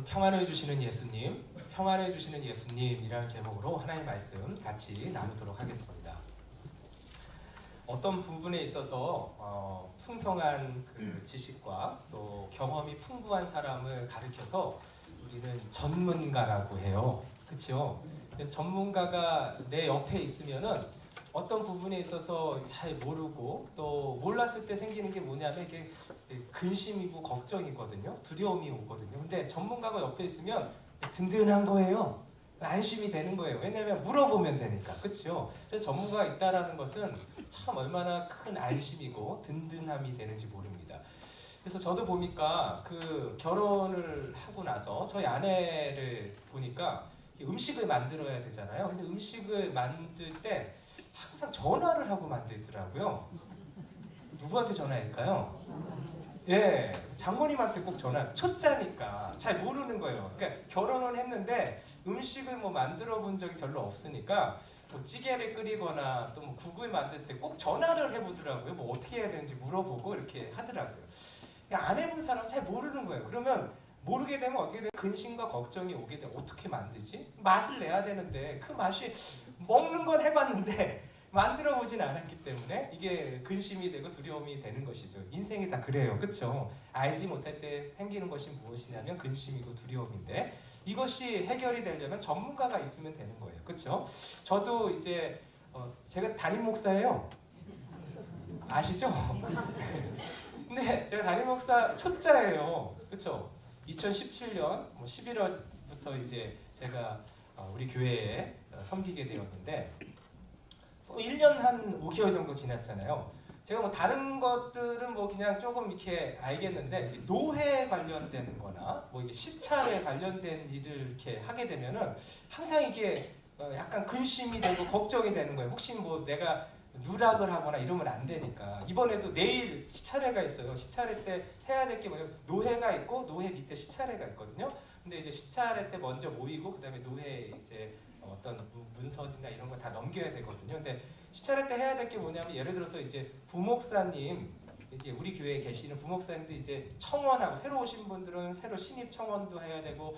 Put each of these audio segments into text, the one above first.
평안을 주시는 예수님, 평안을 주시는 예수님이라는 제목으로 하나님의 말씀 같이 나누도록 하겠습니다. 어떤 부분에 있어서 풍성한 그 지식과 또 경험이 풍부한 사람을 가리켜서 우리는 전문가라고 해요. 그렇죠? 그래서 전문가가 내 옆에 있으면은 어떤 부분에 있어서 잘 모르고 또 몰랐을 때 생기는 게 뭐냐면 이게 근심이고 걱정이거든요. 두려움이 오거든요. 근데 전문가가 옆에 있으면 든든한 거예요. 안심이 되는 거예요. 왜냐하면 물어보면 되니까. 그렇죠? 그래서 전문가가 있다라는 것은 참 얼마나 큰 안심이고 든든함이 되는지 모릅니다. 그래서 저도 보니까 그 결혼을 하고 나서 저희 아내를 보니까 음식을 만들어야 되잖아요. 근데 음식을 만들 때 항상 전화를 하고 만들더라고요. 누구한테 전화할까요? 예, 장모님한테 꼭 전화. 초짜니까 잘 모르는 거예요. 그러니까 결혼은 했는데 음식을 뭐 만들어 본 적이 별로 없으니까 뭐 찌개를 끓이거나 또 뭐 국을 만들 때 꼭 전화를 해보더라고요. 뭐 어떻게 해야 되는지 물어보고 이렇게 하더라고요. 안 해본 사람 잘 모르는 거예요. 그러면 모르게 되면 어떻게 돼요? 근심과 걱정이 오게 되면 어떻게 만들지? 맛을 내야 되는데 그 맛이 먹는 건 해봤는데 만들어 보진 않았기 때문에 이게 근심이 되고 두려움이 되는 것이죠. 인생이 다 그래요. 그렇죠? 알지 못할 때 생기는 것이 무엇이냐면 근심이고 두려움인데 이것이 해결이 되려면 전문가가 있으면 되는 거예요. 그렇죠? 저도 이제 제가 담임 목사예요. 아시죠? 근데 제가 담임 목사 초짜예요. 그렇죠? 2017년 11월부터 이제 제가 우리 교회에 섬기게 되었는데 1년 한 5개월 정도 지났잖아요. 제가 뭐 다른 것들은 뭐 그냥 조금 이렇게 알겠는데 노회 관련되는 거나 뭐 이게 시찰에 관련된 일을 이렇게 하게 되면은 항상 이게 약간 근심이 되고 걱정이 되는 거예요. 혹시 뭐 내가 누락을 하거나 이러면 안 되니까. 이번에도 내일 시찰회가 있어요. 시찰회 때 해야 될 게 뭐냐면 노회가 있고 노회 밑에 시찰회가 있거든요. 근데 이제 시찰회 때 먼저 모이고 그다음에 노회 이제 어떤 문서나 이런 거 다 넘겨야 되거든요. 근데 시찰회 때 해야 될 게 뭐냐면 예를 들어서 이제 부목사님 이제 우리 교회에 계시는 부목사님도 이제 청원하고 새로 오신 분들은 새로 신입 청원도 해야 되고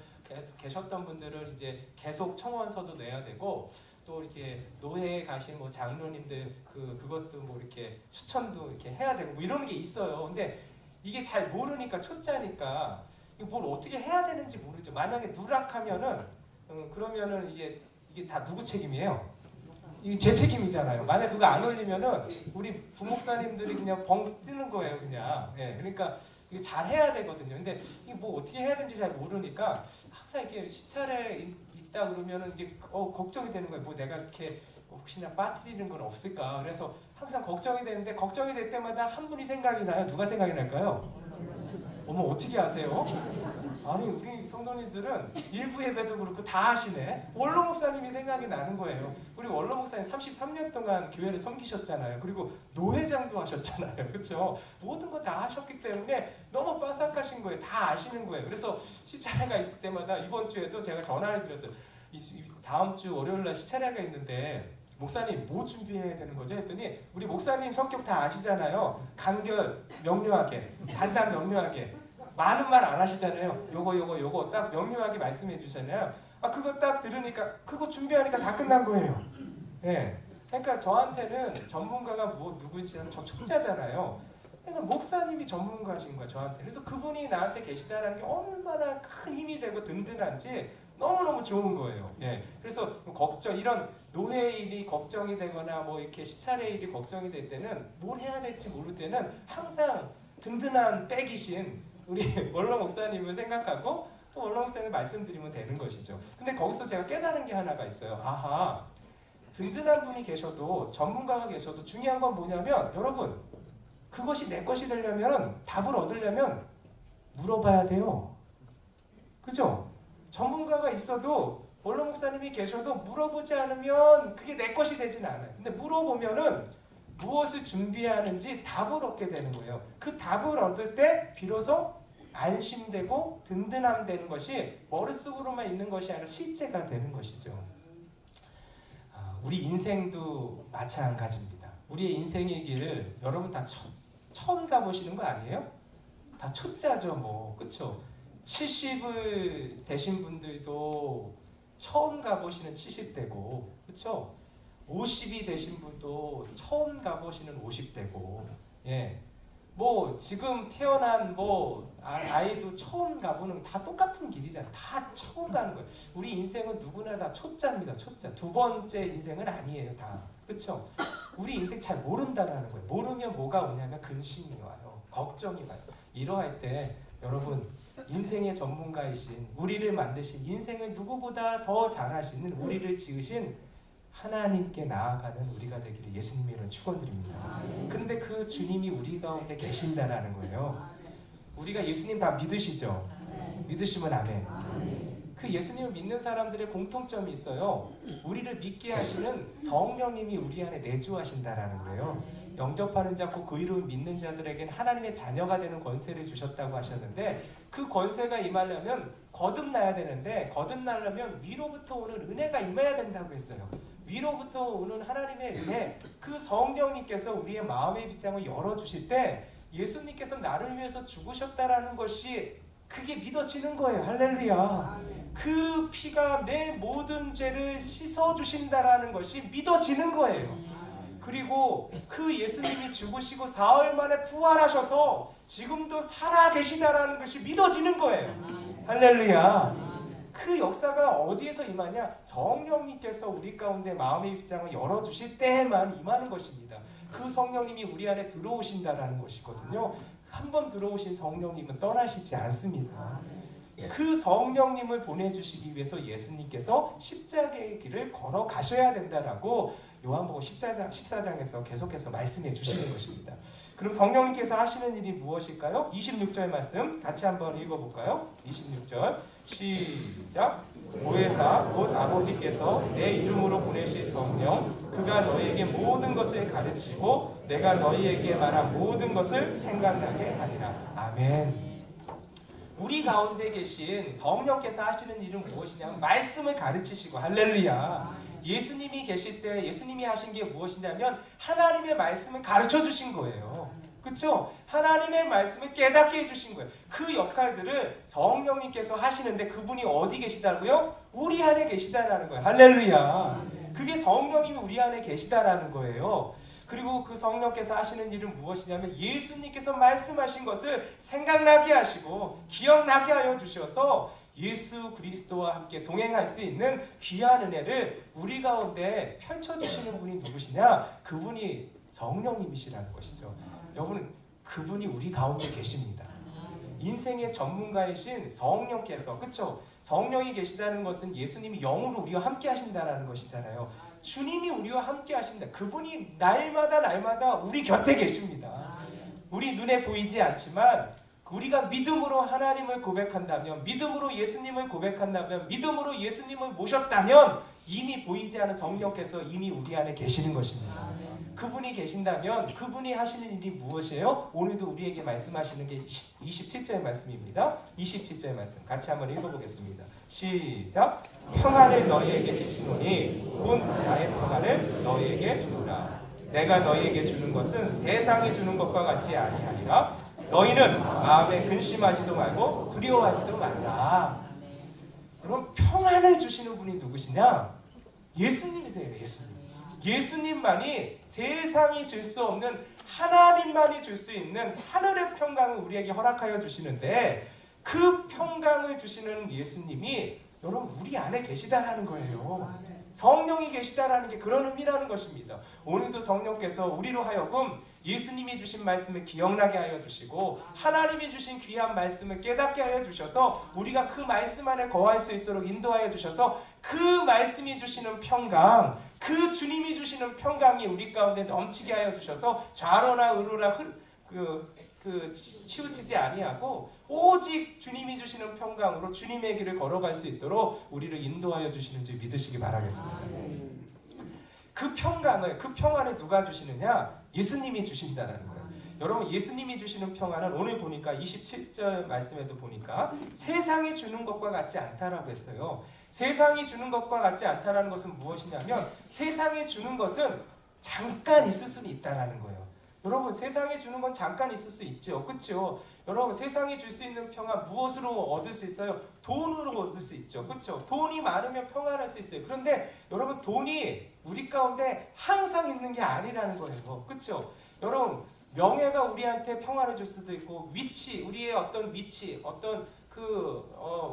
계셨던 분들은 이제 계속 청원서도 내야 되고 또 이렇게 노회에 가신 뭐 장로님들 그것도 뭐 이렇게 추천도 이렇게 해야 되고 뭐 이런 게 있어요. 근데 이게 잘 모르니까 초짜니까 뭘 어떻게 해야 되는지 모르죠. 만약에 누락하면은 그러면은 이게 다 누구 책임이에요? 이게 제 책임이잖아요. 만약 그거 안 올리면은 우리 부목사님들이 그냥 벙 뜨는 거예요, 그냥. 예, 그러니까 이게 잘 해야 되거든요. 근데 이게 뭐 어떻게 해야 되는지 잘 모르니까 항상 이렇게 시찰에 있다 그러면은 이제 걱정이 되는 거예요. 뭐 내가 이렇게 혹시나 빠뜨리는 건 없을까? 그래서 항상 걱정이 되는데 걱정이 될 때마다 한 분이 생각이 나요. 누가 생각이 날까요? 어머 어떻게 아세요? 아니 우리 성도님들은 일부 예배도 그렇고 다 하시네. 원로 목사님이 생각이 나는 거예요. 우리 원로 목사님 33년 동안 교회를 섬기셨잖아요. 그리고 노회장도 하셨잖아요. 그렇죠? 모든 거 다 하셨기 때문에 너무 빠삭하신 거예요. 다 아시는 거예요. 그래서 시찰회가 있을 때마다 이번 주에도 제가 전화를 드렸어요. 다음 주 월요일 날 시찰회가 있는데 목사님 뭐 준비해야 되는 거죠? 했더니 우리 목사님 성격 다 아시잖아요. 간결 명료하게 단단 명료하게 많은 말 안 하시잖아요. 요거 딱 명료하게 말씀해 주잖아요. 그거 딱 들으니까 그거 준비하니까 다 끝난 거예요. 예. 그러니까 저한테는 전문가가 뭐 누구지? 저 초짜잖아요. 그러니까 목사님이 전문가신 거야 저한테. 그래서 그분이 나한테 계시다라는 게 얼마나 큰 힘이 되고 든든한지 너무너무 좋은 거예요. 예. 그래서 걱정 이런 노회 일이 걱정이 되거나 뭐 이렇게 시찰의 일이 걱정이 될 때는 뭘 해야 될지 모를 때는 항상 든든한 백이신 우리 원로 목사님을 생각하고 또 원로 목사님 말씀드리면 되는 것이죠. 근데 거기서 제가 깨달은 게 하나가 있어요. 아하, 든든한 분이 계셔도 전문가가 계셔도 중요한 건 뭐냐면 여러분 그것이 내 것이 되려면 답을 얻으려면 물어봐야 돼요. 그죠? 전문가가 있어도 원로 목사님이 계셔도 물어보지 않으면 그게 내 것이 되진 않아요. 근데 물어보면은 무엇을 준비하는지 답을 얻게 되는 거예요. 그 답을 얻을 때 비로소 안심되고 든든함 되는 것이 머릿속으로만 있는 것이 아니라 실제가 되는 것이죠. 우리 인생도 마찬가지입니다. 우리의 인생의 길을 여러분 다 처음 가보시는 거 아니에요? 다 초짜죠, 뭐. 그쵸? 70을 되신 분들도 처음 가보시는 70대고, 그렇죠? 50이 되신 분도 처음 가보시는 50대고, 예. 뭐 지금 태어난 뭐 아이도 처음 가보는 다 똑같은 길이잖아. 다 처음 가는 거예요. 우리 인생은 누구나 다 초짜입니다. 초짜. 두 번째 인생은 아니에요. 다. 그렇죠? 우리 인생 잘 모른다라는 거예요. 모르면 뭐가 오냐면 근심이 와요. 걱정이 와요. 이러할 때 여러분 인생의 전문가이신 우리를 만드신 인생을 누구보다 더 잘하시는 우리를 지으신 하나님께 나아가는 우리가 되기를 예수님의 이름으로 축원드립니다. 근데 그 주님이 우리 가운데 계신다라는 거예요. 우리가 예수님 다 믿으시죠? 믿으시면 아멘. 그 예수님을 믿는 사람들의 공통점이 있어요. 우리를 믿게 하시는 성령님이 우리 안에 내주하신다라는 거예요. 영접하는 자 곧 그 이름을 믿는 자들에게는 하나님의 자녀가 되는 권세를 주셨다고 하셨는데 그 권세가 임하려면 거듭나야 되는데 거듭나려면 위로부터 오는 은혜가 임해야 된다고 했어요. 위로부터 오는 하나님의 은혜, 그 성령님께서 우리의 마음의 빗장을 열어주실 때 예수님께서 나를 위해서 죽으셨다라는 것이 그게 믿어지는 거예요. 할렐루야. 그 피가 내 모든 죄를 씻어주신다라는 것이 믿어지는 거예요. 그리고 그 예수님이 죽으시고 사흘 만에 부활하셔서 지금도 살아 계시다라는 것이 믿어지는 거예요. 할렐루야. 그 역사가 어디에서 임하냐? 성령님께서 우리 가운데 마음의 빗장을 열어주실 때에만 임하는 것입니다. 그 성령님이 우리 안에 들어오신다라는 것이거든요. 한번 들어오신 성령님은 떠나시지 않습니다. 그 성령님을 보내주시기 위해서 예수님께서 십자가의 길을 걸어가셔야 된다라고 요한복음 14장에서 계속해서 말씀해 주시는 것입니다. 그럼 성령님께서 하시는 일이 무엇일까요? 26절 말씀 같이 한번 읽어볼까요? 26절 시작. 보혜사 곧 아버지께서 내 이름으로 보내실 성령 그가 너희에게 모든 것을 가르치고 내가 너희에게 말한 모든 것을 생각나게 하리라. 아멘. 우리 가운데 계신 성령께서 하시는 일은 무엇이냐면 말씀을 가르치시고 할렐루야. 예수님이 계실 때 예수님이 하신 게 무엇이냐면 하나님의 말씀을 가르쳐 주신 거예요. 그렇죠? 하나님의 말씀을 깨닫게 해주신 거예요. 그 역할들을 성령님께서 하시는데 그분이 어디 계시다고요? 우리 안에 계시다라는 거예요. 할렐루야. 그게 성령님이 우리 안에 계시다라는 거예요. 그리고 그 성령께서 하시는 일은 무엇이냐면 예수님께서 말씀하신 것을 생각나게 하시고 기억나게 하여 주셔서 예수 그리스도와 함께 동행할 수 있는 귀한 은혜를 우리 가운데 펼쳐주시는 분이 누구시냐? 그분이 성령님이시라는 것이죠. 여러분 그분이 우리 가운데 계십니다. 인생의 전문가이신 성령께서 그렇죠? 성령이 계시다는 것은 예수님이 영으로 우리와 함께 하신다는 것이잖아요. 주님이 우리와 함께 하신다. 그분이 날마다 우리 곁에 계십니다. 우리 눈에 보이지 않지만 우리가 믿음으로 하나님을 고백한다면 믿음으로 예수님을 고백한다면 믿음으로 예수님을 모셨다면 이미 보이지 않은 성령께서 이미 우리 안에 계시는 것입니다. 그분이 계신다면 그분이 하시는 일이 무엇이에요? 오늘도 우리에게 말씀하시는 게 27절 말씀입니다. 27절 말씀 같이 한번 읽어보겠습니다. 시작. 평안을 너희에게 끼치노니 곧 나의 평안을 너희에게 주노라. 내가 너희에게 주는 것은 세상이 주는 것과 같지 아니하리라. 너희는 마음에 근심하지도 말고 두려워하지도 말라. 그럼 평안을 주시는 분이 누구시냐? 예수님이세요. 예수님. 예수님만이 세상이 줄 수 없는 하나님만이 줄 수 있는 하늘의 평강을 우리에게 허락하여 주시는데 그 평강을 주시는 예수님이 여러분 우리 안에 계시다라는 거예요. 성령이 계시다라는 게 그런 의미라는 것입니다. 오늘도 성령께서 우리로 하여금 예수님이 주신 말씀을 기억나게 하여 주시고 하나님이 주신 귀한 말씀을 깨닫게 하여 주셔서 우리가 그 말씀 안에 거할 수 있도록 인도하여 주셔서 그 말씀이 주시는 평강, 그 주님이 주시는 평강이 우리 가운데 넘치게 하여 주셔서 좌로나 우로나 치우치지 아니하고 오직 주님이 주시는 평강으로 주님의 길을 걸어갈 수 있도록 우리를 인도하여 주시는 줄 믿으시기 바라겠습니다. 그 평강을, 그 평안을 누가 주시느냐? 예수님이 주신다는 거예요. 여러분 예수님이 주시는 평안은 오늘 보니까 27절 말씀에도 보니까 세상이 주는 것과 같지 않다라고 했어요. 세상이 주는 것과 같지 않다라는 것은 무엇이냐면 세상이 주는 것은 잠깐 있을 수는 있다라는 거예요. 여러분 세상이 주는 건 잠깐 있을 수 있죠. 그렇죠? 여러분 세상이 줄 수 있는 평화 무엇으로 얻을 수 있어요? 돈으로 얻을 수 있죠. 그렇죠? 돈이 많으면 평안할 수 있어요. 그런데 여러분 돈이 우리 가운데 항상 있는 게 아니라는 거예요. 그렇죠? 여러분 명예가 우리한테 평화를 줄 수도 있고 위치, 우리의 어떤 위치, 어떤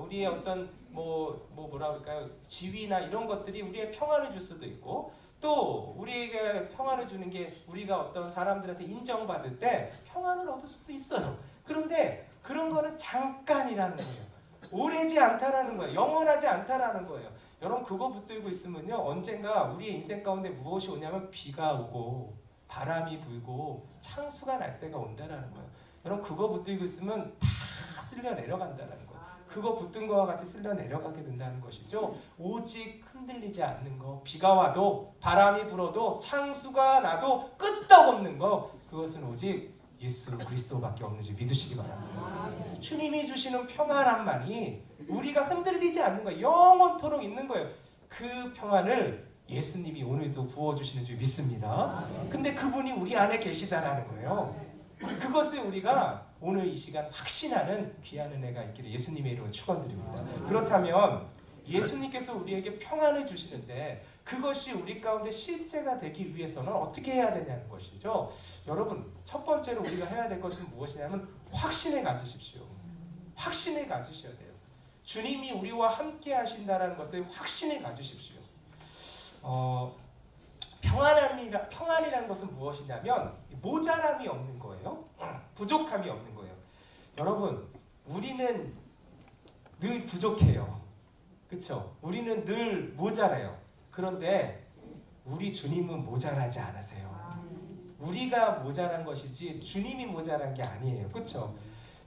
우리의 어떤 뭐라 그럴까요? 지위나 이런 것들이 우리의 평화를 줄 수도 있고 또 우리에게 평화를 주는 게 우리가 어떤 사람들한테 인정받을 때 평안을 얻을 수도 있어요. 그런데 그런 거는 잠깐이라는 거예요. 오래지 않다라는 거예요. 영원하지 않다라는 거예요. 여러분 그거 붙들고 있으면요 언젠가 우리의 인생 가운데 무엇이 오냐면 비가 오고 바람이 불고 창수가 날 때가 온다라는 거예요. 여러분 그거 붙들고 있으면 다 쓸려 내려간다는 거예요. 그거 붙든 거와 같이 쓸려 내려가게 된다는 것이죠. 오직 흔들리지 않는 거, 비가 와도 바람이 불어도 창수가 나도 끄떡없는 거, 그것은 오직 예수 그리스도밖에 없는지 믿으시기 바랍니다. 주님이 주시는 평안함만이 우리가 흔들리지 않는 거예요. 영원토록 있는 거예요. 그 평안을 예수님이 오늘도 부어주시는 줄 믿습니다. 근데 그분이 우리 안에 계시다라는 거예요. 그것을 우리가 오늘 이 시간 확신하는 귀한 은혜가 있기를 예수님의 이름으로 축원드립니다. 그렇다면 예수님께서 우리에게 평안을 주시는데 그것이 우리 가운데 실제가 되기 위해서는 어떻게 해야 되냐는 것이죠. 여러분 첫 번째로 우리가 해야 될 것은 무엇이냐면 확신을 가지십시오. 확신을 가지셔야 돼요. 주님이 우리와 함께 하신다는 것을 확신을 가지십시오. 평안이라는 것은 무엇이냐면 모자람이 없는 거예요. 부족함이 없는 거예요. 여러분 우리는 늘 부족해요. 그렇죠? 우리는 늘 모자라요. 그런데 우리 주님은 모자라지 않으세요. 우리가 모자란 것이지 주님이 모자란 게 아니에요. 그렇죠?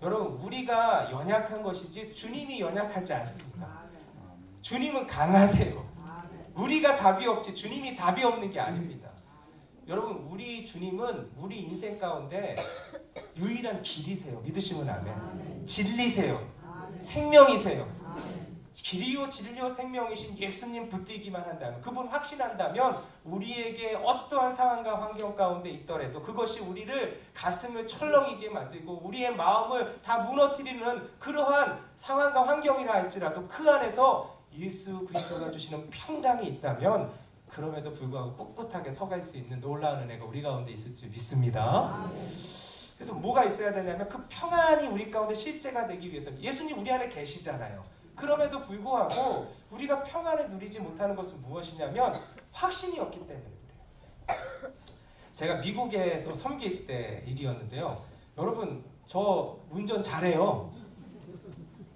여러분 우리가 연약한 것이지 주님이 연약하지 않습니다. 주님은 강하세요. 우리가 답이 없지 주님이 답이 없는 게 아닙니다. 여러분 우리 주님은 우리 인생 가운데 유일한 길이세요. 믿으시면 아멘. 진리세요. 생명이세요. 길이요 진리요 생명이신 예수님 붙들기만 한다면 그분 확신한다면 우리에게 어떠한 상황과 환경 가운데 있더라도 그것이 우리를 가슴을 철렁이게 만들고 우리의 마음을 다 무너뜨리는 그러한 상황과 환경이라 할지라도 그 안에서 예수 그리스도가 주시는 평강이 있다면 그럼에도 불구하고 꿋꿋하게 서갈 수 있는 놀라운 은혜가 우리 가운데 있을 줄 믿습니다. 그래서 뭐가 있어야 되냐면 그 평안이 우리 가운데 실제가 되기 위해서 예수님 우리 안에 계시잖아요. 그럼에도 불구하고 우리가 평안을 누리지 못하는 것은 무엇이냐면 확신이 없기 때문에 그래요. 제가 미국에서 섬길 때 일이었는데요. 여러분 저 운전 잘해요.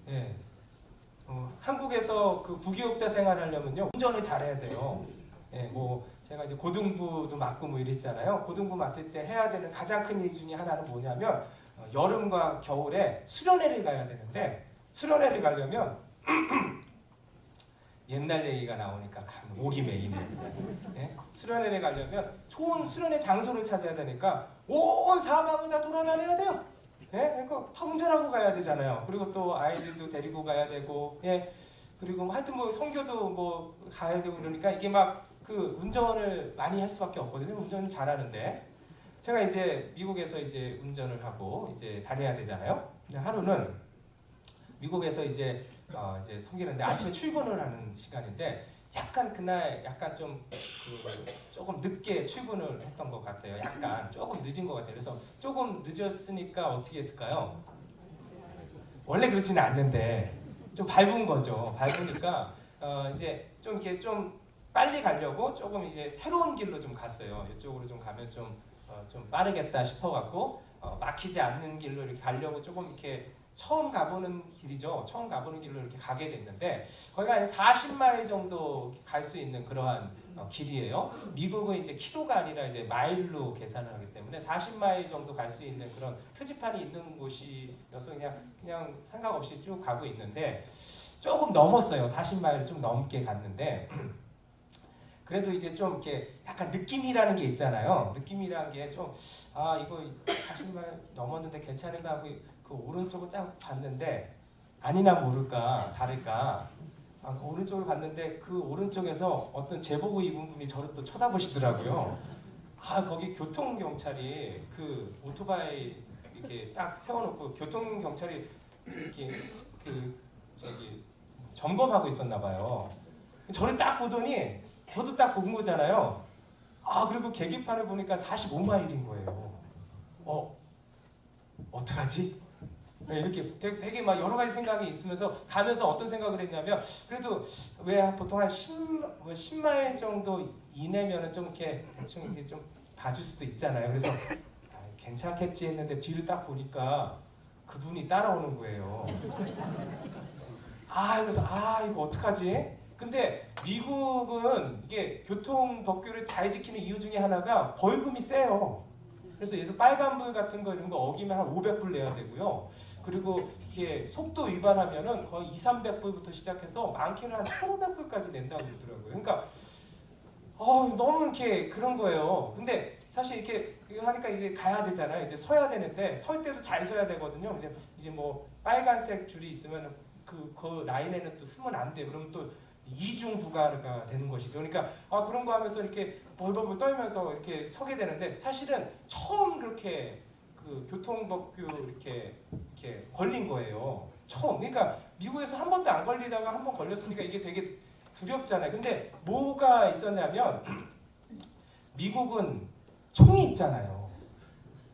네. 한국에서 그 부교육자 생활하려면요 운전을 잘해야 돼요. 예, 뭐 제가 이제 고등부도 맡고 뭐 이랬잖아요. 고등부 맡을 때 해야 되는 가장 큰 일 중에 하나는 뭐냐면 여름과 겨울에 수련회를 가야 되는데 수련회를 가려면 옛날 얘기가 나오니까 목이 메이네요. 예? 수련회를 가려면 좋은 수련회 장소를 찾아야 되니까 온 사방을 다 돌아다녀야 돼요. 예? 그러니까 다 운전하고 가야 되잖아요. 그리고 또 아이들도 데리고 가야 되고, 예? 그리고 뭐 하여튼 뭐 선교도 뭐 가야 되고 그러니까 이게 막 그 운전을 많이 할 수밖에 없거든요. 운전 잘하는데 제가 이제 미국에서 이제 운전을 하고 이제 다녀야 되잖아요. 근데 하루는 미국에서 이제 섬기는데 아침에 출근을 하는 시간인데 약간 그날 약간 좀 조금 늦게 출근을 했던 것 같아요. 약간 조금 늦은 것 같아요. 그래서 조금 늦었으니까 어떻게 했을까요? 원래 그렇지는 않는데 좀 밟은 거죠. 밟으니까 이제 좀 이렇게 좀 빨리 가려고 조금 이제 새로운 길로 좀 갔어요. 이쪽으로 좀 가면 좀 빠르겠다 싶어갖고 막히지 않는 길로 이렇게 가려고 조금 이렇게 처음 가보는 길이죠. 처음 가보는 길로 이렇게 가게 됐는데 거기가 한 40마일 정도 갈 수 있는 그러한 길이에요. 미국은 이제 키로가 아니라 이제 마일로 계산을 하기 때문에 40마일 정도 갈 수 있는 그런 표지판이 있는 곳이어서 그냥 생각 없이 쭉 가고 있는데 조금 넘었어요. 40마일을 좀 넘게 갔는데 그래도 이제 좀 이렇게 약간 느낌이라는 게 있잖아요. 느낌이라는 게 좀 이거 40마일 넘었는데 괜찮은가 하고 그 오른쪽을 딱 봤는데 아니나 모를까 다를까 그 오른쪽을 봤는데 그 오른쪽에서 어떤 제복을 입은 분이 저를 또 쳐다보시더라고요. 거기 교통 경찰이 그 오토바이 이렇게 딱 세워놓고 교통 경찰이 이렇게 그 저기 점검하고 있었나 봐요. 저를 딱 보더니 저도 딱 본 거잖아요. 그리고 계기판을 보니까 45마일인 거예요. 어떡하지? 이렇게 되게 막 여러 가지 생각이 있으면서 가면서 어떤 생각을 했냐면, 그래도 왜 보통 한 10마일 정도 이내면은 좀 이렇게 대충 이렇게 좀 봐줄 수도 있잖아요. 그래서 괜찮겠지 했는데 뒤를 딱 보니까 그분이 따라오는 거예요. 그래서 이거 어떡하지? 근데 미국은 이게 교통 법규를 잘 지키는 이유 중에 하나가 벌금이 세요. 그래서 예를 들어 빨간불 같은 거 이런 거 어기면 한 500불 내야 되고요. 그리고 이게 속도 위반하면은 거의 200~300불부터 시작해서 많게는 한 1,500불까지 낸다고 그러더라고요. 그러니까 너무 이렇게 그런 거예요. 근데 사실 이렇게 하니까 이제 가야 되잖아요. 이제 서야 되는데 설 때도 잘 서야 되거든요. 이제 뭐 빨간색 줄이 있으면 그 라인에는 또 쓰면 안 돼. 그러면 또 이중 부가가 되는 것이죠. 그러니까 그런 거 하면서 이렇게 벌벌벌 떨면서 이렇게 서게 되는데, 사실은 처음 그렇게 그 교통법규 이렇게 걸린 거예요. 처음. 그러니까 미국에서 한 번도 안 걸리다가 한 번 걸렸으니까 이게 되게 두렵잖아요. 근데 뭐가 있었냐면 미국은 총이 있잖아요.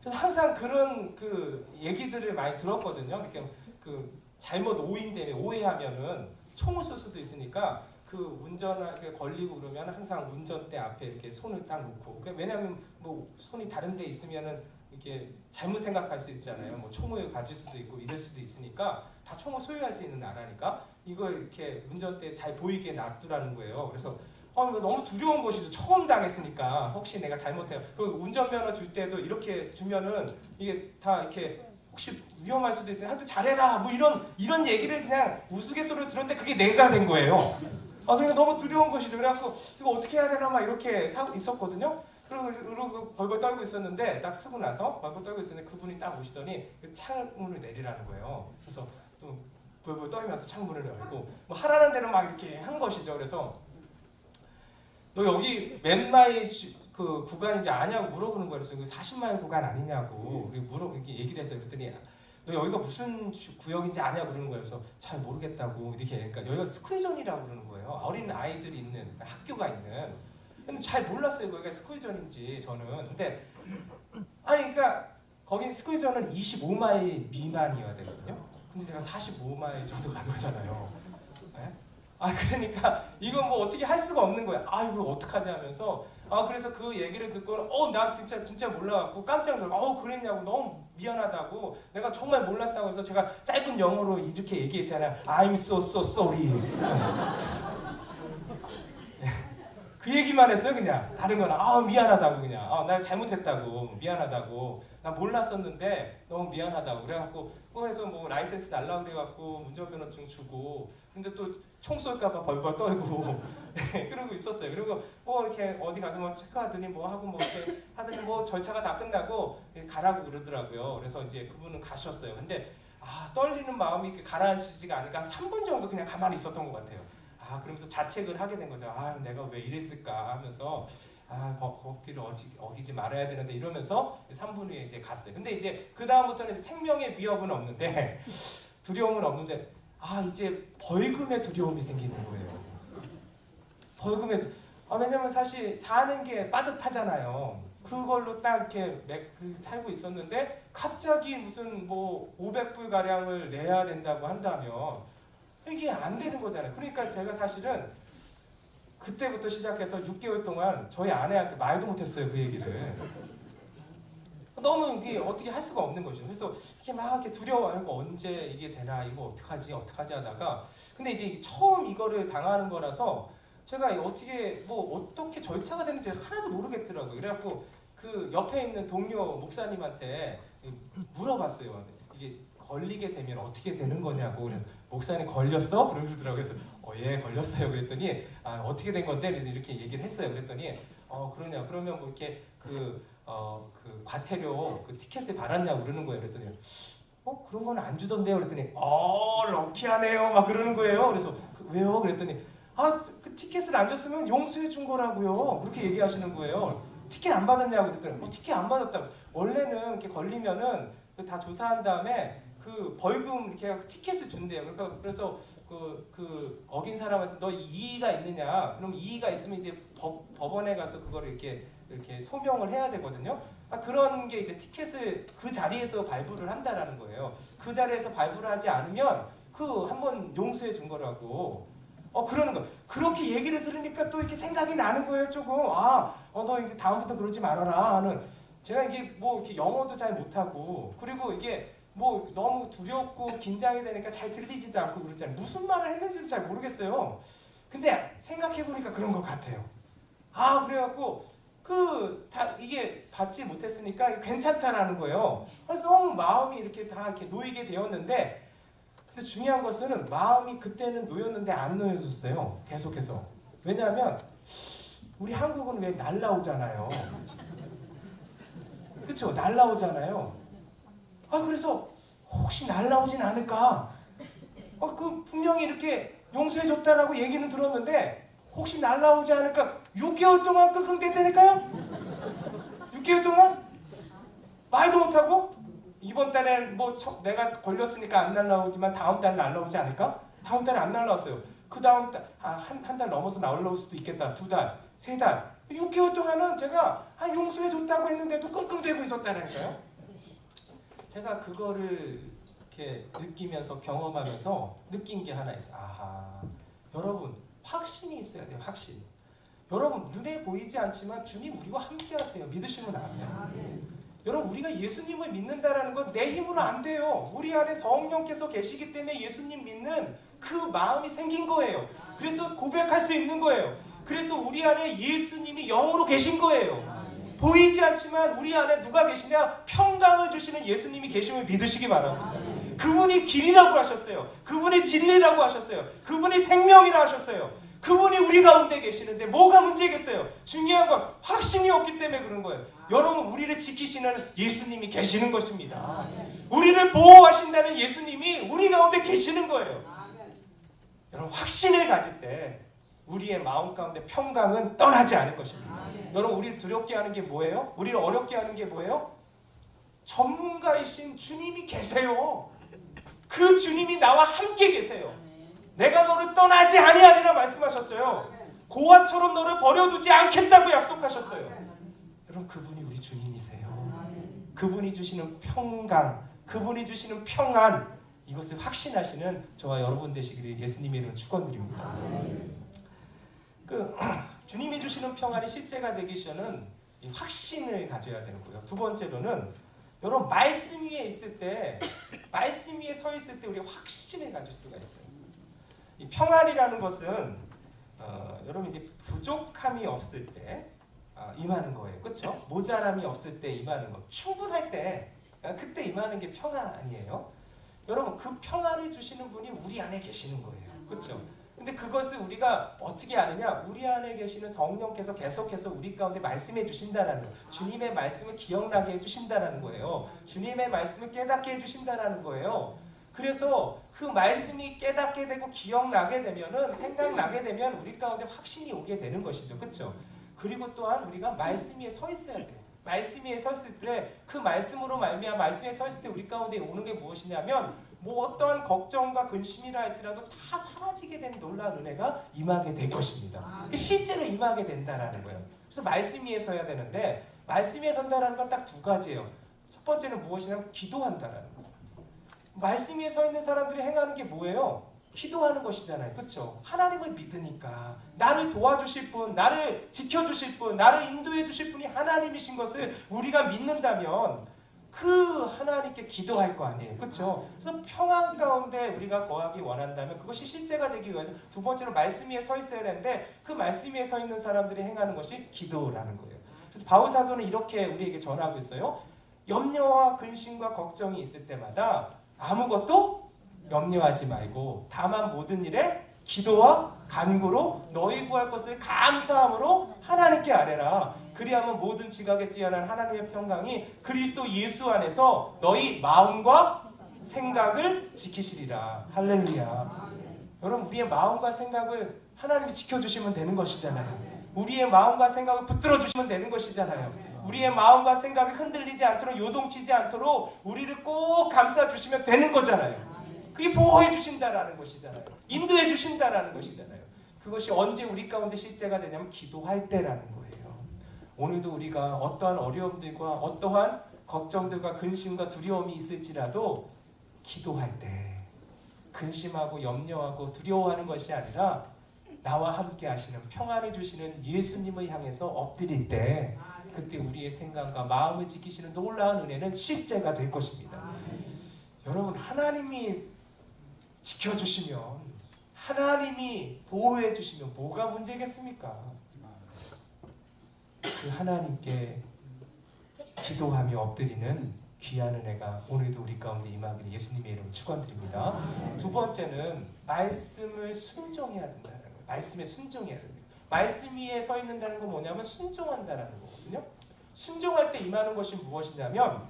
그래서 항상 그런 그 얘기들을 많이 들었거든요. 이렇게 그 잘못 오해하면은 총을 쏠 수도 있으니까 그 운전하게 걸리고 그러면 항상 운전대 앞에 이렇게 손을 딱 놓고, 왜냐하면 뭐 손이 다른 데 있으면은 이렇게 잘못 생각할 수 있잖아요. 뭐 총을 가질 수도 있고 이럴 수도 있으니까, 다 총을 소유할 수 있는 나라니까 이걸 이렇게 운전대에 잘 보이게 놔두라는 거예요. 그래서 너무 두려운 것이죠. 처음 당했으니까 혹시 내가 잘못해요. 그 운전면허 줄 때도 이렇게 주면은 이게 다 이렇게 혹시 위험할 수도 있으니 하여튼 잘해라 뭐 이런 얘기를 그냥 우스갯소리로 들었는데 그게 내가 된 거예요. 그러니까 너무 두려운 것이죠. 그래서 이거 어떻게 해야 되나 막 이렇게 있었거든요. 그리고 벌벌 떨고 있었는데 딱 쓰고 나서 벌벌 떨고 있었는데 그분이 딱 오시더니 창문을 내리라는 거예요. 그래서 또 벌벌 떨면서 창문을 열고 뭐 하라는 대로 막 이렇게 한 것이죠. 그래서 너 여기 몇 마일 그 구간인지 아냐고 물어보는 거예요. 그래서 40마일 구간 아니냐고 이렇게 얘기를 했어요. 그랬더니 너 여기가 무슨 구역인지 아냐고 그러는 거예요. 그래서 잘 모르겠다고 이렇게. 그러니까 여기가 스쿨존이라고 그러는 거예요. 어린 아이들이 있는 학교가 있는. 근데 잘 몰랐어요. 거기가 스쿨존인지 저는. 근데 그러니까 거기 스쿨존은 25마일 미만이어야 되거든요. 근데 제가 45마일 정도 간 거잖아요. 네? 그러니까 이건 뭐 어떻게 할 수가 없는 거야. 이거 어떡하지 하면서 그래서 그 얘기를 듣고 나 진짜 몰라갖고 깜짝 놀라. 그랬냐고, 너무 미안하다고, 내가 정말 몰랐다고 해서 제가 짧은 영어로 이렇게 얘기했잖아요. I'm so sorry. 그 얘기만 했어요. 그냥 다른 거는 미안하다고, 그냥 나 잘못했다고, 미안하다고, 나 몰랐었는데 너무 미안하다고 그래갖고 해서 뭐 라이센스 달라고 그래갖고 운전면허증 주고, 근데 또 총 쏠까봐 벌벌 떨고 그러고 있었어요. 그리고 이렇게 어디 가서 뭐 체크하더니 뭐 하고 뭐 이렇게 하더니 뭐 절차가 다 끝나고 가라고 그러더라고요. 그래서 이제 그분은 가셨어요. 근데 떨리는 마음이 이렇게 가라앉히지가 않으니까 한 3분 정도 그냥 가만히 있었던 것 같아요. 그러면서 자책을 하게 된 거죠. 내가 왜 이랬을까 하면서 법규를 어기지 말아야 되는데 이러면서 3분 후에 이제 갔어요. 근데 이제 그 다음부터는 생명의 위협은 없는데 두려움은 없는데 이제 벌금의 두려움이 생기는 거예요. 벌금에 왜냐면 사실 사는 게 빠듯하잖아요. 그걸로 딱 이렇게 살고 있었는데 갑자기 무슨 뭐 500불 가량을 내야 된다고 한다면 이게 안 되는 거잖아요. 그러니까 제가 사실은 그때부터 시작해서 6개월 동안 저희 아내한테 말도 못했어요. 그 얘기를. 너무 이게 어떻게 할 수가 없는 거죠. 그래서 이게 막 이렇게 두려워요. 언제 이게 되나, 이거 어떡하지 하다가, 근데 이제 처음 이거를 당하는 거라서 제가 어떻게 절차가 되는지 하나도 모르겠더라고요. 그래갖고 그 옆에 있는 동료 목사님한테 물어봤어요. 이게 걸리게 되면 어떻게 되는 거냐고. 그래서 목사님 걸렸어? 그러더라고요. 그래서 예, 걸렸어요. 그랬더니 어떻게 된 건데? 그래서 이렇게 얘기를 했어요. 그랬더니 그러냐, 그러면 뭐 이렇게 그 과태료 티켓을 받았냐고 그러는 거예요. 그랬더니 그런 건 안 주던데요. 그랬더니 럭키하네요 막 그러는 거예요. 그래서 왜요? 그랬더니 그 티켓을 안 줬으면 용서해 준 거라고요. 그렇게 얘기하시는 거예요. 티켓 안 받았냐고 그랬더니 티켓 안 받았다고. 원래는 이렇게 걸리면은 다 조사한 다음에 그 벌금 이렇게 티켓을 준대요. 그래서 그 어긴 사람한테 너 이의가 있느냐? 그럼 이의가 있으면 이제 법원에 가서 그거를 이렇게 소명을 해야 되거든요. 그런 게 이제 티켓을 그 자리에서 발부를 한다라는 거예요. 그 자리에서 발부를 하지 않으면 그 한번 용서해 준 거라고. 그러는 거. 그렇게 얘기를 들으니까 또 이렇게 생각이 나는 거예요. 조금 너 이제 다음부터 그러지 말아라 하는. 제가 이게 뭐 이렇게 영어도 잘 못하고 그리고 이게 뭐 너무 두렵고 긴장이 되니까 잘 들리지도 않고 그러잖아요. 무슨 말을 했는지도 잘 모르겠어요. 근데 생각해 보니까 그런 것 같아요. 그래갖고 이게 받지 못했으니까 괜찮다라는 거예요. 그래서 너무 마음이 이렇게 다 이렇게 놓이게 되었는데, 근데 중요한 것은 마음이 그때는 놓였는데 안 놓여졌어요. 계속해서. 왜냐하면 우리 한국은 왜 날라오잖아요. 그렇죠? 날라오잖아요. 그래서 혹시 날라오진 않을까? 분명히 이렇게 용서해줬다라고 얘기는 들었는데 혹시 날라오지 않을까? 6개월 동안 끙끙댔다니까요? 6개월 동안? 말도 못하고? 이번 달엔 뭐 내가 걸렸으니까 안 날라오지만 다음 달에 날라오지 않을까? 다음 달에 안 날라왔어요. 그 다음 달, 한 달 넘어서 날라올 수도 있겠다. 2달, 3달. 6개월 동안은 제가 용서해줬다고 했는데도 끙끙대고 있었다니까요. 제가 그거를 이렇게 느끼면서 경험하면서 느낀 게 하나 있어요. 여러분 확신이 있어야 돼요. 확신. 여러분 눈에 보이지 않지만 주님 우리와 함께 하세요. 믿으시면 아멘. 여러분 우리가 예수님을 믿는다라는 건 내 힘으로 안 돼요. 우리 안에 성령께서 계시기 때문에 예수님 믿는 그 마음이 생긴 거예요. 그래서 고백할 수 있는 거예요. 그래서 우리 안에 예수님이 영으로 계신 거예요. 보이지 않지만 우리 안에 누가 계시냐? 평강을 주시는 예수님이 계심을 믿으시기 바랍니다. 그분이 길이라고 하셨어요. 그분이 진리라고 하셨어요. 그분이 생명이라고 하셨어요. 그분이 우리 가운데 계시는데 뭐가 문제겠어요? 중요한 건 확신이 없기 때문에 그런 거예요. 여러분 우리를 지키시는 예수님이 계시는 것입니다. 우리를 보호하신다는 예수님이 우리 가운데 계시는 거예요. 여러분 확신을 가질 때 우리의 마음 가운데 평강은 떠나지 않을 것입니다. 여러분 우리를 두렵게 하는 게 뭐예요? 우리를 어렵게 하는 게 뭐예요? 전문가이신 주님이 계세요. 그 주님이 나와 함께 계세요. 내가 너를 떠나지 아니하리라 말씀하셨어요. 고아처럼 너를 버려두지 않겠다고 약속하셨어요. 여러분 그분이 우리 주님이세요. 그분이 주시는 평강, 그분이 주시는 평안, 이것을 확신하시는 저와 여러분 되시기를 예수님의 이름으로 축원드립니다. 주님이 주시는 평안이 실제가 되기 위해서는 이 확신을 가져야 되는 거예요. 두 번째로는 여러분 말씀 위에 있을 때, 말씀 위에 서 있을 때 우리 확신을 가질 수가 있어요. 이 평안이라는 것은 여러분 이제 부족함이 없을 때 임하는 거예요. 그렇죠? 모자람이 없을 때 임하는 거. 충분할 때 그때 임하는 게 평안이에요. 여러분 그 평안을 주시는 분이 우리 안에 계시는 거예요. 그렇죠? 근데 그것을 우리가 어떻게 아느냐? 우리 안에 계시는 성령께서 계속해서 우리 가운데 말씀해 주신다는 거예요. 주님의 말씀을 기억나게 해주신다는 거예요. 주님의 말씀을 깨닫게 해주신다는 거예요. 그래서 그 말씀이 깨닫게 되고 기억나게 되면은, 생각나게 되면 우리 가운데 확신이 오게 되는 것이죠. 그렇죠? 그리고 또한 우리가 말씀 위에 서 있어야 돼요. 말씀 위에 섰을 때 그 말씀으로 말미암아 말씀 위에 서 있을 때 우리 가운데 오는 게 무엇이냐면 뭐 어떠한 걱정과 근심이라 할지라도 다 사라지게 된 놀라운 은혜가 임하게 될 것입니다. 실제로 임하게 된다라는 거예요. 그래서 말씀 위에 서야 되는데 말씀 위에 선다라는 건 딱 두 가지예요. 첫 번째는 무엇이냐면 기도한다라는 거예요. 말씀 위에 서 있는 사람들이 행하는 게 뭐예요? 기도하는 것이잖아요. 그렇죠? 하나님을 믿으니까 나를 도와주실 분, 나를 지켜주실 분, 나를 인도해 주실 분이 하나님이신 것을 우리가 믿는다면 그 하나님께 기도할 거 아니에요. 그렇죠? 그래서 평안 가운데 우리가 거하기 원한다면 그것이 실제가 되기 위해서 두 번째로 말씀 위에 서 있어야 되는데 그 말씀 위에 서 있는 사람들이 행하는 것이 기도라는 거예요. 그래서 바울 사도는 이렇게 우리에게 전하고 있어요. 염려와 근심과 걱정이 있을 때마다 아무것도 염려하지 말고 다만 모든 일에 기도와 간구로 너희 구할 것을 감사함으로 하나님께 아뢰라. 그리하면 모든 지각에 뛰어난 하나님의 평강이 그리스도 예수 안에서 너희 마음과 생각을 지키시리라. 할렐루야. 여러분 우리의 마음과 생각을 하나님이 지켜주시면 되는 것이잖아요. 우리의 마음과 생각을 붙들어 주시면 되는 것이잖아요. 우리의 마음과 생각이 흔들리지 않도록, 요동치지 않도록 우리를 꼭 감싸 주시면 되는 거잖아요. 그게 보호해 주신다라는 것이잖아요. 인도해 주신다라는 것이잖아요. 그것이 언제 우리 가운데 실제가 되냐면 기도할 때라는 거예요. 오늘도 우리가 어떠한 어려움들과 어떠한 걱정들과 근심과 두려움이 있을지라도 기도할 때 근심하고 염려하고 두려워하는 것이 아니라 나와 함께 하시는 평안을 주시는 예수님을 향해서 엎드릴 때 그때 우리의 생각과 마음을 지키시는 놀라운 은혜는 실제가 될 것입니다. 여러분, 하나님이 지켜주시면, 하나님이 보호해 주시면 뭐가 문제겠습니까? 그 하나님께 기도하며 엎드리는 귀한 은혜가 오늘도 우리 가운데 임하기를 예수님의 이름으로 축원드립니다. 두 번째는 말씀을 순종해야 된다는 거예요. 말씀에 순종해야 됩니다. 말씀 위에 서 있는다는 건 뭐냐면 순종한다는 거거든요. 순종할 때 임하는 것이 무엇이냐면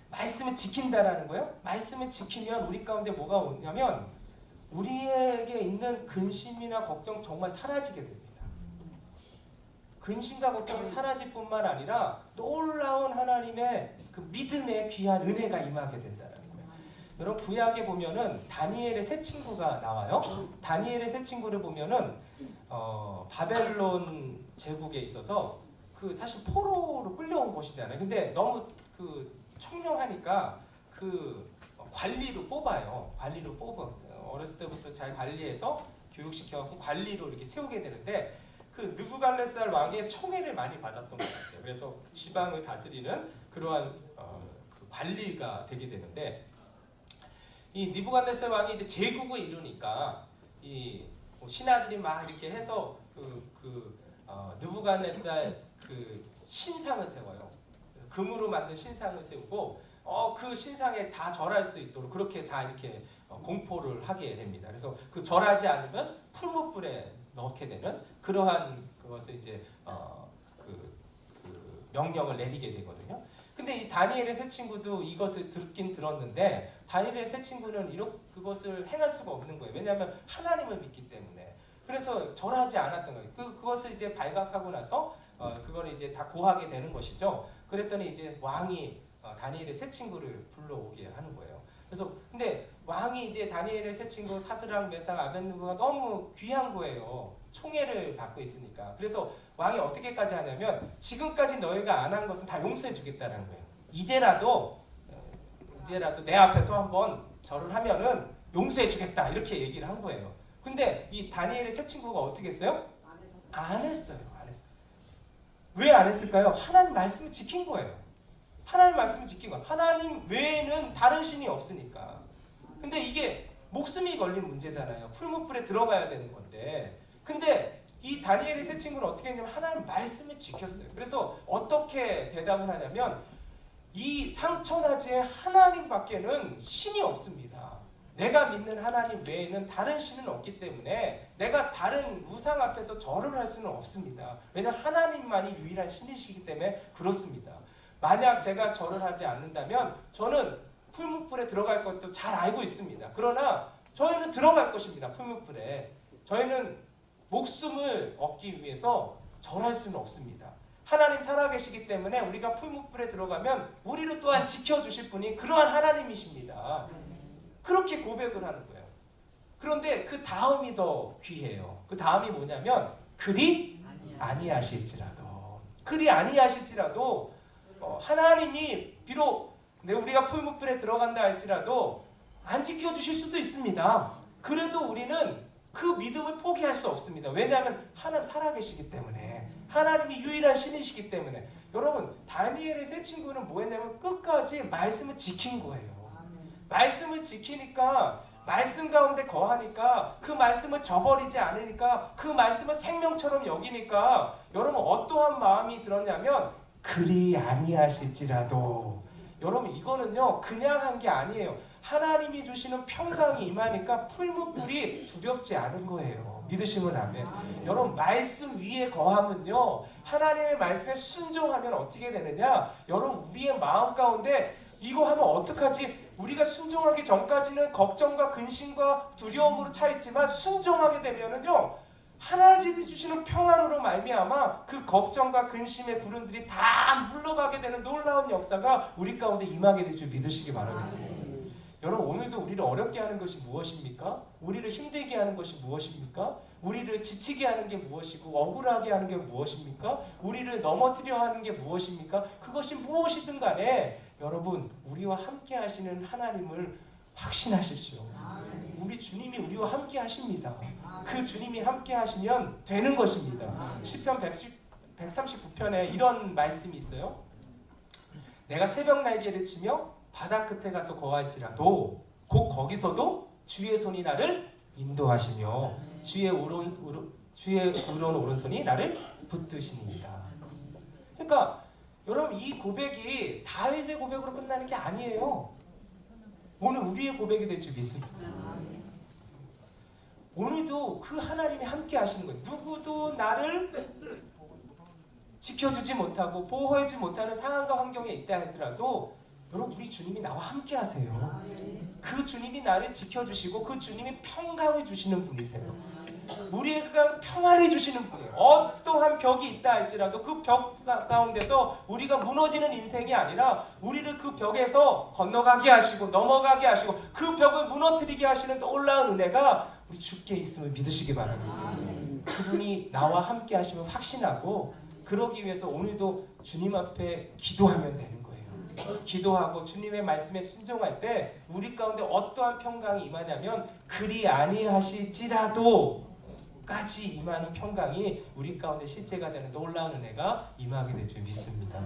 말씀을 지킨다라는 거예요. 말씀을 지키면 우리 가운데 뭐가 오냐면 우리에게 있는 근심이나 걱정 정말 사라지게 됩니다. 근심과 걱정이 사라질 뿐만 아니라 놀라운 하나님의 그 믿음의 귀한 은혜가 임하게 된다는 거예요. 여러분, 구약에 보면은 다니엘의 세 친구가 나와요. 다니엘의 세 친구를 보면은 바벨론 제국에 있어서 그 사실 포로로 끌려온 곳이잖아요. 근데 너무 그 총명하니까 그 관리로 뽑아요. 관리로 뽑아. 어렸을 때부터 잘 관리해서 교육시켜갖고 관리로 이렇게 세우게 되는데 그 느부갓네살 왕의 총애를 많이 받았던 것 같아요. 그래서 지방을 다스리는 그러한 그 관리가 되게 되는데 이 느부갓네살 왕이 이제 제국을 이루니까 이 신하들이 막 이렇게 해서 느부갓네살 그 신상을 세워요. 금으로 만든 신상을 세우고 그 신상에 다 절할 수 있도록 그렇게 다 이렇게 공포를 하게 됩니다. 그래서 그 절하지 않으면 풀무불에 넣게 되는 그러한 그것을 이제 그 명령을 내리게 되거든요. 근데 이 다니엘의 세 친구도 이것을 듣긴 들었는데 다니엘의 세 친구는 그것을 행할 수가 없는 거예요. 왜냐하면 하나님을 믿기 때문에. 그래서 절하지 않았던 거예요. 그것을 이제 발각하고 나서 그걸 이제 다 고하게 되는 것이죠. 그랬더니 이제 왕이 다니엘의 세 친구를 불러오게 하는 거예요. 그래서 근데 왕이 이제 다니엘의 세 친구 사드락, 메삭, 아벳느고가 너무 귀한 거예요. 총애를 받고 있으니까. 그래서 왕이 어떻게까지 하냐면 지금까지 너희가 안 한 것은 다 용서해 주겠다는 거예요. 이제라도 내 앞에서 한번 절을 하면은 용서해 주겠다 이렇게 얘기를 한 거예요. 근데 이 다니엘의 세 친구가 어떻게 했어요? 안 했어요. 왜 안 했을까요? 하나님 말씀을 지킨 거예요. 하나님 말씀을 지킨 거예요. 하나님 외에는 다른 신이 없으니까. 근데 이게 목숨이 걸린 문제잖아요. 풀무불에 들어가야 되는 건데. 근데 이 다니엘의 세 친구는 어떻게 했냐면 하나님 말씀을 지켰어요. 그래서 어떻게 대답을 하냐면 이 상천하지에 하나님밖에는 신이 없습니다. 내가 믿는 하나님 외에는 다른 신은 없기 때문에 내가 다른 우상 앞에서 절을 할 수는 없습니다. 왜냐하면 하나님만이 유일한 신이시기 때문에 그렇습니다. 만약 제가 절을 하지 않는다면 저는 풀무불에 들어갈 것도 잘 알고 있습니다. 그러나 저희는 들어갈 것입니다. 풀무불에. 저희는 목숨을 얻기 위해서 절할 수는 없습니다. 하나님 살아계시기 때문에 우리가 풀무불에 들어가면 우리를 또한 지켜주실 분이 그러한 하나님이십니다. 그렇게 고백을 하는 거예요. 그런데 그 다음이 더 귀해요. 그 다음이 뭐냐면 그리 아니하실지라도 하나님이 비록 우리가 풀무불에 들어간다 할지라도 안 지켜주실 수도 있습니다. 그래도 우리는 그 믿음을 포기할 수 없습니다. 왜냐하면 하나님 살아계시기 때문에 하나님이 유일한 신이시기 때문에. 여러분, 다니엘의 세 친구는 뭐 했냐면 끝까지 말씀을 지킨 거예요. 말씀을 지키니까 말씀 가운데 거하니까 그 말씀을 저버리지 않으니까 그 말씀을 생명처럼 여기니까 여러분 어떠한 마음이 들었냐면 그리 아니하실지라도. 여러분 이거는요 그냥 한 게 아니에요. 하나님이 주시는 평강이 임하니까 풀무불이 두렵지 않은 거예요. 믿으시면 아멘. 여러분 말씀 위에 거하면요 하나님의 말씀에 순종하면 어떻게 되느냐. 여러분 우리의 마음 가운데 이거 하면 어떡하지? 우리가 순종하기 전까지는 걱정과 근심과 두려움으로 차 있지만 순종하게 되면은요 하나님이 주시는 평안으로 말미암아 그 걱정과 근심의 구름들이 다 물러가게 되는 놀라운 역사가 우리 가운데 임하게 될 줄 믿으시기 바라겠습니다. 여러분, 오늘도 우리를 어렵게 하는 것이 무엇입니까? 우리를 힘들게 하는 것이 무엇입니까? 우리를 지치게 하는 게 무엇이고 억울하게 하는 게 무엇입니까? 우리를 넘어뜨려 하는 게 무엇입니까? 그것이 무엇이든 간에 여러분, 우리와 함께 하시는 하나님을 확신하십시오. 우리 주님이 우리와 함께 하십니다. 그 주님이 함께 하시면 되는 것입니다. 시편 139편에 이런 말씀이 있어요. 내가 새벽 날개를 치며 바다 끝에 가서 거할지라도 곧 거기서도 주의 손이 나를 인도하시며 주의 의로운 오른손이 나를 붙드시니이다. 그러니까 여러분, 이 고백이 다윗의 고백으로 끝나는 게 아니에요. 오늘 우리의 고백이 될 줄 믿습니다. 오늘도 그 하나님이 함께 하시는 거예요. 누구도 나를 지켜주지 못하고 보호해주지 못하는 상황과 환경에 있다 하더라도 여러분, 우리 주님이 나와 함께 하세요. 그 주님이 나를 지켜주시고 그 주님이 평강을 주시는 분이세요. 우리가 평안을 주시는 분이에요. 어떠한 벽이 있다 할지라도 그 벽 가운데서 우리가 무너지는 인생이 아니라 우리를 그 벽에서 건너가게 하시고 넘어가게 하시고 그 벽을 무너뜨리게 하시는 놀라운 은혜가 우리 주께 있음을 믿으시기 바라겠습니다. 그분이 나와 함께 하시면 확신하고, 그러기 위해서 오늘도 주님 앞에 기도하면 되는 거예요. 기도하고 주님의 말씀에 순종할 때 우리 가운데 어떠한 평강이 임하냐면 그리 아니하실지라도 까지 임하는 평강이 우리 가운데 실제가 되는 놀라운 은혜가 임하게 될 줄 믿습니다.